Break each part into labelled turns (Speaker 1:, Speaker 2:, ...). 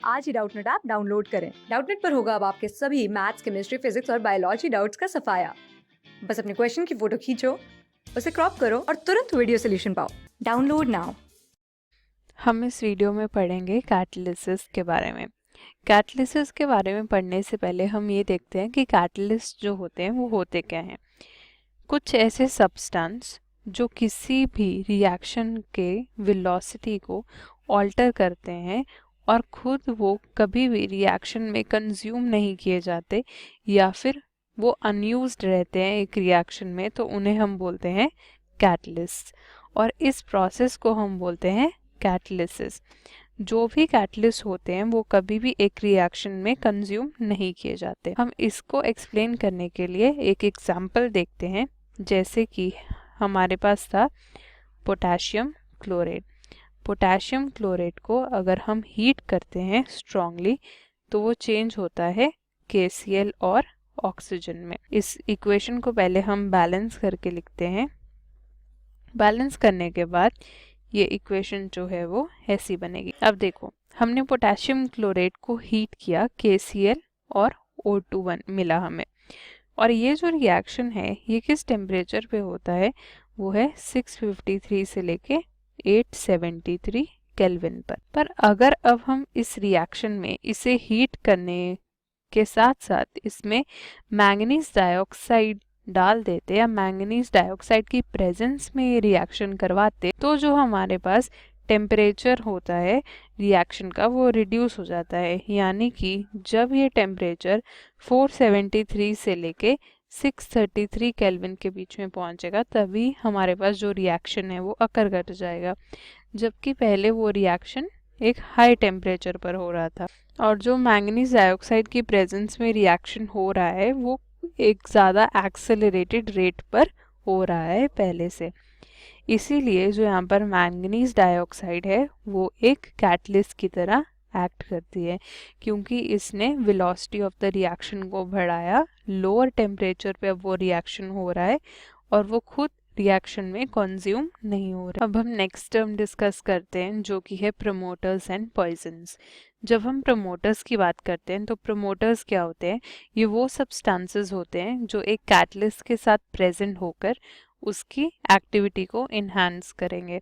Speaker 1: आज ही Doubtnut app download करें। Doubtnut पर होगा अब आपके सभी मैथ्स, केमिस्ट्री, फिजिक्स और बायोलॉजी डाउट्स का सफाया। बस अपने क्वेश्चन की फोटो खींचो, उसे क्रॉप करो और तुरंत वीडियो सोल्यूशन पाओ। Download now.
Speaker 2: हम इस वीडियो में पढ़ेंगे कैटालिसिस के बारे में। कैटालिसिस के बारे में पढ़ने से पहले हम ये देखते हैं कि कैटालिस्ट जो होते हैं वो होते क्या हैं। कुछ ऐसे सब्सटेंस जो किसी भी रिएक्शन के वेलोसिटी को ऑल्टर करते हैं और खुद वो कभी भी रिएक्शन में कंज्यूम नहीं किए जाते या फिर वो अनयूज्ड रहते हैं एक रिएक्शन में, तो उन्हें हम बोलते हैं कैटलिस्ट। और इस प्रोसेस को हम बोलते हैं कैटालिसिस। जो भी कैटलिस्ट होते हैं वो कभी भी एक रिएक्शन में कंज्यूम नहीं किए जाते। हम इसको एक्सप्लेन करने के लिए एक एग्जांपल देखते हैं, जैसे कि हमारे पास था पोटेशियम क्लोराइड। पोटेशियम क्लोराइड को अगर हम हीट करते हैं स्ट्रांगली तो वो चेंज होता है KCl और ऑक्सीजन में। इस इक्वेशन को पहले हम बैलेंस करके लिखते हैं। बैलेंस करने के बाद ये इक्वेशन जो है वो ऐसी बनेगी। अब देखो, हमने पोटेशियम क्लोराइड को हीट किया, KCl और O2 मिला हमें, और ये जो रिएक्शन है ये किस टेम्परेचर पे होता है, वो है 653 से लेके 873 केल्विन पर अगर अब हम इस रिएक्शन में इसे हीट करने के साथ साथ इसमें मैंगनीज डाइऑक्साइड डाल देते या मैंगनीज डाइऑक्साइड की प्रेजेंस में ये रिएक्शन करवाते, तो जो हमारे पास टेम्परेचर होता है रिएक्शन का वो रिड्यूस हो जाता है। यानी कि जब ये टेम्परेचर 473 से लेके 633 केल्विन के बीच में पहुंचेगा तभी हमारे पास जो रिएक्शन है वो अकर कर जाएगा, जबकि पहले वो रिएक्शन एक हाई टेम्परेचर पर हो रहा था। और जो मैंगनीज डाइऑक्साइड की प्रेजेंस में रिएक्शन हो रहा है वो एक ज़्यादा एक्सेलरेटेड रेट पर हो रहा है पहले से। इसीलिए जो यहाँ पर मैंगनीज डाइऑक्साइड है वो एक कैटलिस्ट की तरह एक्ट करती है, क्योंकि इसने वेलोसिटी ऑफ द रिएक्शन को बढ़ाया। लोअर टेम्परेचर पे अब वो रिएक्शन हो रहा है और वो खुद रिएक्शन में कंज्यूम नहीं हो रहा। अब हम नेक्स्ट टर्म डिस्कस करते हैं जो कि है प्रमोटर्स एंड पॉइजन्स। जब हम प्रमोटर्स की बात करते हैं तो प्रमोटर्स क्या होते हैं, ये वो सब्सटेंसेस होते हैं जो एक कैटलिस्ट के साथ प्रेजेंट होकर उसकी एक्टिविटी को इन्हांस करेंगे।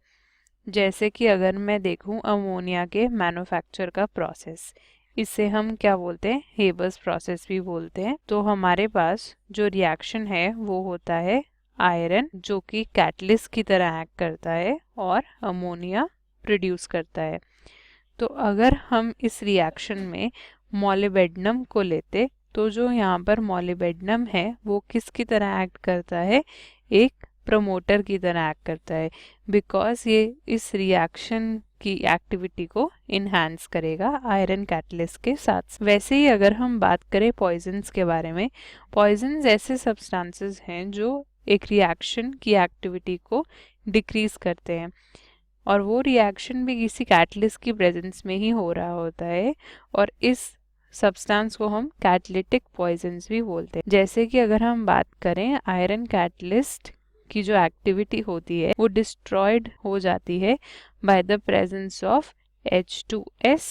Speaker 2: जैसे कि अगर मैं देखूं अमोनिया के मैन्युफैक्चर का प्रोसेस, इसे हम क्या बोलते हैं, हेबर्स प्रोसेस भी बोलते हैं। तो हमारे पास जो रिएक्शन है वो होता है आयरन, जो कि कैटलिस्ट की तरह एक्ट करता है और अमोनिया प्रोड्यूस करता है। तो अगर हम इस रिएक्शन में मोलिब्डेनम को लेते तो जो यहाँ पर मोलिब्डेनम है वो किसकी तरह एक्ट करता है, एक प्रमोटर की तरह एक्ट करता है, बिकॉज ये इस रिएक्शन की एक्टिविटी को इन्हांस करेगा आयरन कैटलिस्ट के साथ। वैसे ही अगर हम बात करें पॉइजन्स के बारे में, पॉइजन्स ऐसे सब्सटेंसेस हैं जो एक रिएक्शन की एक्टिविटी को डिक्रीज करते हैं, और वो रिएक्शन भी किसी कैटलिस्ट की प्रेजेंस में ही हो रहा होता है, और इस सब्सटेंस को हम कैटलिटिक पॉइजन्स भी बोलते हैं। जैसे कि अगर हम बात करें आयरन कैटलिस्ट की जो एक्टिविटी होती है वो डिस्ट्रॉयड हो जाती है by the presence of H2S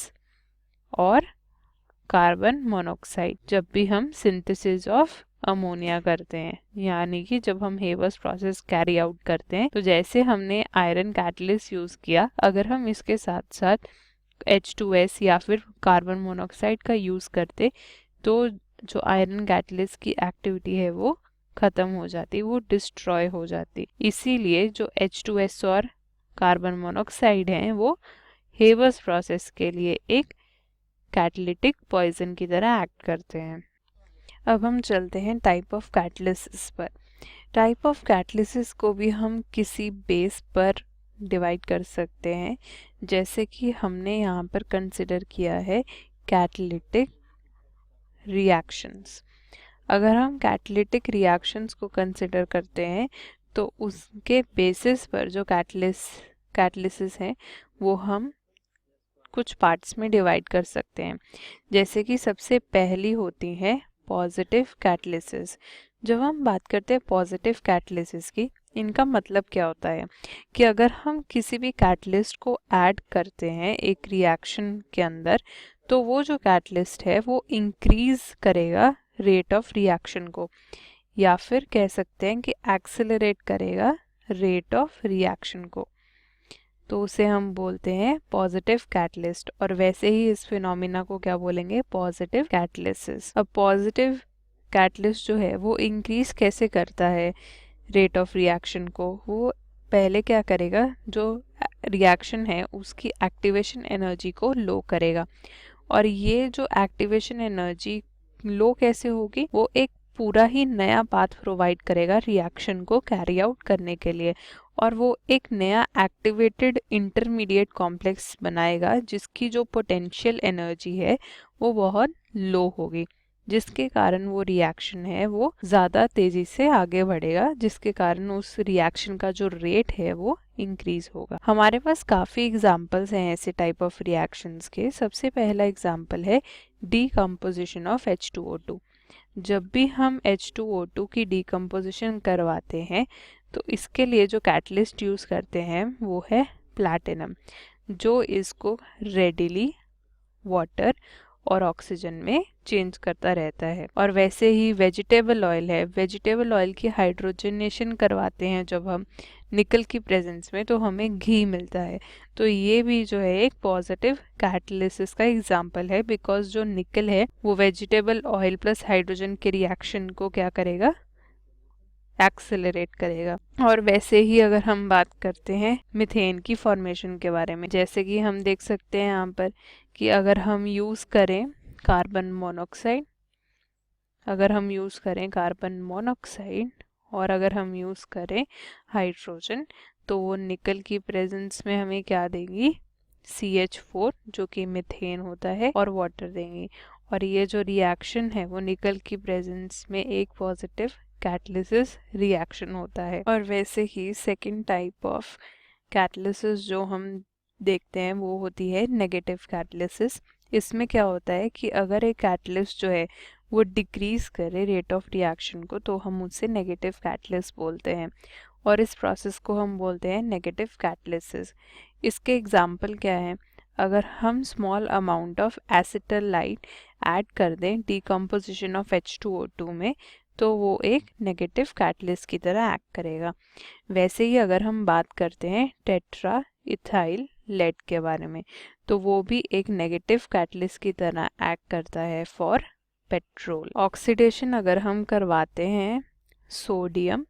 Speaker 2: और कार्बन मोनोऑक्साइड जब भी हम सिंथेसिस ऑफ अमोनिया करते हैं। यानी कि जब हम हेबर्स प्रोसेस कैरी आउट करते हैं तो जैसे हमने आयरन कैटलिस्ट यूज़ किया, अगर हम इसके साथ साथ H2S या फिर कार्बन मोनोऑक्साइड का यूज़ करते तो जो आयरन कैटलिस्ट की एक्टिविटी है वो ख़त्म हो जाती, वो डिस्ट्रॉय हो जाती। इसीलिए जो H2S और कार्बन मोनोऑक्साइड हैं वो हेबर्स प्रोसेस के लिए एक कैटलिटिक पॉइजन की तरह एक्ट करते हैं। अब हम चलते हैं टाइप ऑफ कैटलिसिस पर। टाइप ऑफ कैटलिसिस को भी हम किसी बेस पर डिवाइड कर सकते हैं, जैसे कि हमने यहाँ पर कंसिडर किया है कैटलिटिक रिएक्शंस। अगर हम कैटलिटिक रिएक्शंस को कंसिडर करते हैं तो उसके बेसिस पर जो कैटलिसिस हैं वो हम कुछ पार्ट्स में डिवाइड कर सकते हैं। जैसे कि सबसे पहली होती है पॉजिटिव कैटलिसिस। जब हम बात करते हैं पॉजिटिव कैटलिसिस की, इनका मतलब क्या होता है कि अगर हम किसी भी कैटलिस्ट को ऐड करते हैं एक रिएक्शन के अंदर तो वो जो कैटलिस्ट है वो इंक्रीज करेगा रेट ऑफ रिएक्शन को, या फिर कह सकते हैं कि एक्सेलरेट करेगा रेट ऑफ रिएक्शन को, तो उसे हम बोलते हैं पॉजिटिव कैटलिस्ट। और वैसे ही इस फिनोमिना को क्या बोलेंगे, पॉजिटिव कैटलिसिस। अब पॉजिटिव कैटलिस्ट जो है वो इंक्रीज कैसे करता है रेट ऑफ रिएक्शन को, वो पहले क्या करेगा, जो रिएक्शन है उसकी एक्टिवेशन एनर्जी को लो करेगा। और ये जो एक्टिवेशन एनर्जी लो कैसे होगी, वो एक पूरा ही नया पाथ प्रोवाइड करेगा रिएक्शन को कैरी आउट करने के लिए, और वो एक नया एक्टिवेटेड इंटरमीडिएट कॉम्प्लेक्स बनाएगा जिसकी जो पोटेंशियल एनर्जी है वो बहुत लो होगी, जिसके कारण वो रिएक्शन है वो ज़्यादा तेज़ी से आगे बढ़ेगा, जिसके कारण उस रिएक्शन का जो रेट है वो इंक्रीज होगा। हमारे पास काफ़ी एग्जांपल्स हैं ऐसे टाइप ऑफ रिएक्शंस के। सबसे पहला एग्जांपल है डीकम्पोजिशन ऑफ H2O2। जब भी हम H2O2 की डीकम्पोजिशन करवाते हैं तो इसके लिए जो कैटलिस्ट यूज़ करते हैं वो है प्लैटिनम, जो इसको रेडिली वाटर और ऑक्सीजन में चेंज करता रहता है। और वैसे ही वेजिटेबल ऑयल है, वेजिटेबल ऑयल की हाइड्रोजनेशन करवाते हैं जब हम निकल की प्रेजेंस में, तो हमें घी मिलता है। तो ये भी जो है एक पॉजिटिव कैटलिसिस का एग्जांपल है, बिकॉज जो निकल है वो वेजिटेबल ऑयल प्लस हाइड्रोजन के रिएक्शन को क्या करेगा, एक्सेलरेट करेगा। और वैसे ही अगर हम बात करते हैं मीथेन की फॉर्मेशन के बारे में, जैसे कि हम देख सकते हैं यहाँ पर कि अगर हम यूज़ करें कार्बन मोनोऑक्साइड, अगर हम यूज़ करें कार्बन मोनोऑक्साइड और अगर हम यूज़ करें हाइड्रोजन, तो वो निकल की प्रेजेंस में हमें क्या देंगी, CH4 जो कि मीथेन होता है, और वाटर देंगी। और ये जो रिएक्शन है वो निकल की प्रेजेंस में एक पॉजिटिव कैटलिसिस रिएक्शन होता है। और वैसे ही सेकंड टाइप ऑफ कैटलिसिस जो हम देखते हैं वो होती है नेगेटिव कैटलिसिस। इसमें क्या होता है कि अगर एक कैटलिस्ट जो है वो डिक्रीज करे रेट ऑफ रिएक्शन को, तो हम उससे नेगेटिव कैटलिस्ट बोलते हैं, और इस प्रोसेस को हम बोलते हैं नेगेटिव कैटलिसिस। इसके एग्जांपल क्या है, अगर हम स्मॉल अमाउंट ऑफ एसिटाइलाइट ऐड कर दें डीकम्पोजिशन ऑफ H2O2 में, तो वो एक नेगेटिव कैटलिस्ट की तरह एक्ट करेगा। वैसे ही अगर हम बात करते हैं टेट्रा इथाइल लेड के बारे में, तो वो भी एक नेगेटिव कैटलिस्ट की तरह एक्ट करता है फॉर पेट्रोल। ऑक्सीडेशन अगर हम करवाते हैं सोडियम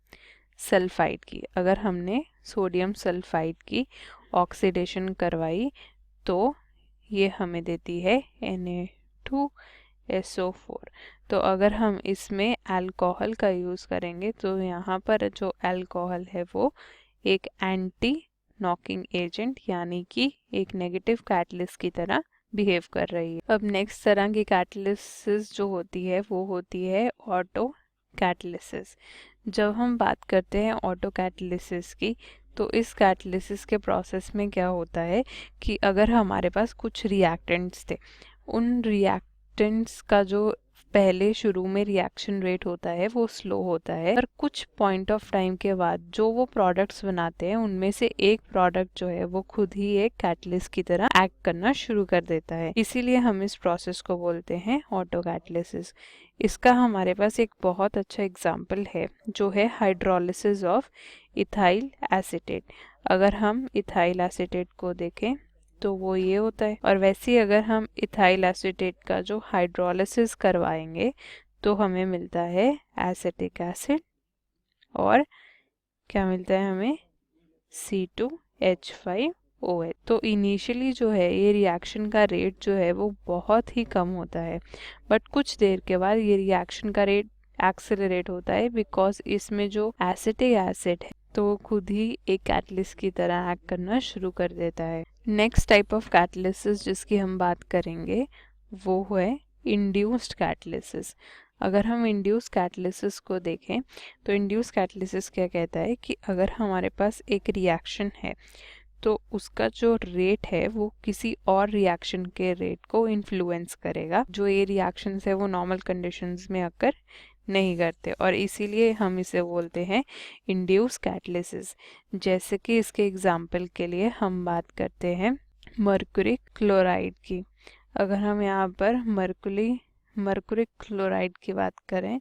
Speaker 2: सल्फाइड की, अगर हमने सोडियम सल्फाइड की ऑक्सीडेशन करवाई तो ये हमें देती है Na2SO4। तो अगर हम इसमें अल्कोहल का यूज़ करेंगे तो यहाँ पर जो अल्कोहल है वो एक एंटी नॉकिंग एजेंट यानी कि एक नेगेटिव कैटलिस्ट की तरह बिहेव कर रही है। अब नेक्स्ट तरह की कैटलिसिस जो होती है वो होती है ऑटो कैटलिसिस। जब हम बात करते हैं ऑटो कैटलिसिस की, तो इस कैटलिसिस के प्रोसेस में क्या होता है कि अगर हमारे पास कुछ रिएक्टेंट्स थे, उन रिएक्टेंट्स का जो पहले शुरू में रिएक्शन रेट होता है वो स्लो होता है, पर कुछ पॉइंट ऑफ टाइम के बाद जो वो प्रोडक्ट्स बनाते हैं उनमें से एक प्रोडक्ट जो है वो खुद ही एक कैटलिस्ट की तरह एक्ट करना शुरू कर देता है। इसीलिए हम इस प्रोसेस को बोलते हैं ऑटो कैटलिसिस। इसका हमारे पास एक बहुत अच्छा एग्जाम्पल है जो है हाइड्रोलिसिस ऑफ इथाइल एसीटेट। अगर हम इथाइल एसीटेट को देखें तो वो ये होता है। और वैसे ही अगर हम इथाइल एसीटेट का जो हाइड्रोलिसिस करवाएंगे तो हमें मिलता है एसिटिक एसिड, और क्या मिलता है हमें, C2H5OH। तो इनिशियली जो है ये रिएक्शन का रेट जो है वो बहुत ही कम होता है, बट कुछ देर के बाद ये रिएक्शन का रेट एक्सेलरेट होता है, बिकॉज इसमें जो एसिटिक एसिड है तो वो खुद ही एक कैटलिस्ट की तरह एक्ट करना शुरू कर देता है। नेक्स्ट टाइप ऑफ कैटलिसिस जिसकी हम बात करेंगे वो है इंड्यूस्ड कैटलिसिस। अगर हम इंड्यूस कैटलिसिस को देखें तो इंड्यूस कैटलिसिस क्या कहता है कि अगर हमारे पास एक रिएक्शन है तो उसका जो रेट है वो किसी और रिएक्शन के रेट को इन्फ्लुएंस करेगा। जो ये रिएक्शंस है वो नॉर्मल कंडीशंस में अकर नहीं करते, और इसीलिए हम इसे बोलते हैं इंड्यूस कैटलिसिस। जैसे कि इसके एग्जाम्पल के लिए हम बात करते हैं मर्क्यूरी क्लोराइड की। अगर हम यहाँ पर मर्कुरिक क्लोराइड की बात करें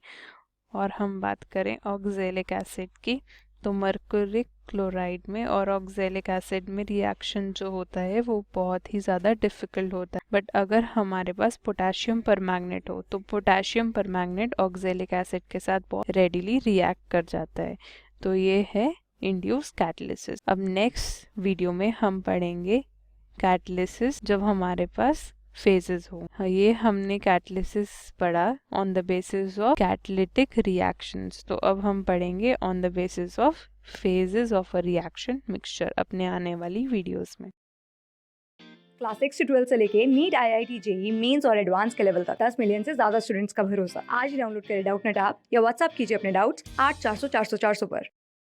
Speaker 2: और हम बात करें ऑक्जेलिक एसिड की, तो मर्कुरिक क्लोराइड में और ऑक्जेलिक एसिड में रिएक्शन जो होता है वो बहुत ही ज़्यादा डिफ़िकल्ट होता है। बट अगर हमारे पास पोटेशियम परमैंगनेट हो तो पोटेशियम परमैंगनेट ऑक्जेलिक एसिड के साथ बहुत रेडिली रिएक्ट कर जाता है। तो ये है इंड्यूस कैटालिसिस। अब नेक्स्ट वीडियो में हम पढ़ेंगे कैटालिसिस जब हमारे पास फेजेस हो। हाँ, ये हमने कैटालिसिस पढ़ा on the basis of catalytic reactions. तो अब हम पढ़ेंगे on the basis of phases of a reaction mixture अपने आने वाली वीडियोस में।
Speaker 1: क्लास 6 से 12 से लेके नीट, IIT, जेई मेंस और एडवांस के लेवल तक 10 मिलियन से ज्यादा स्टूडेंट्स का भरोसा। आज ही डाउनलोड करें डाउटनेट ऐप या व्हाट्सएप कीजिए अपने डाउट्स 8400 400 400 पर।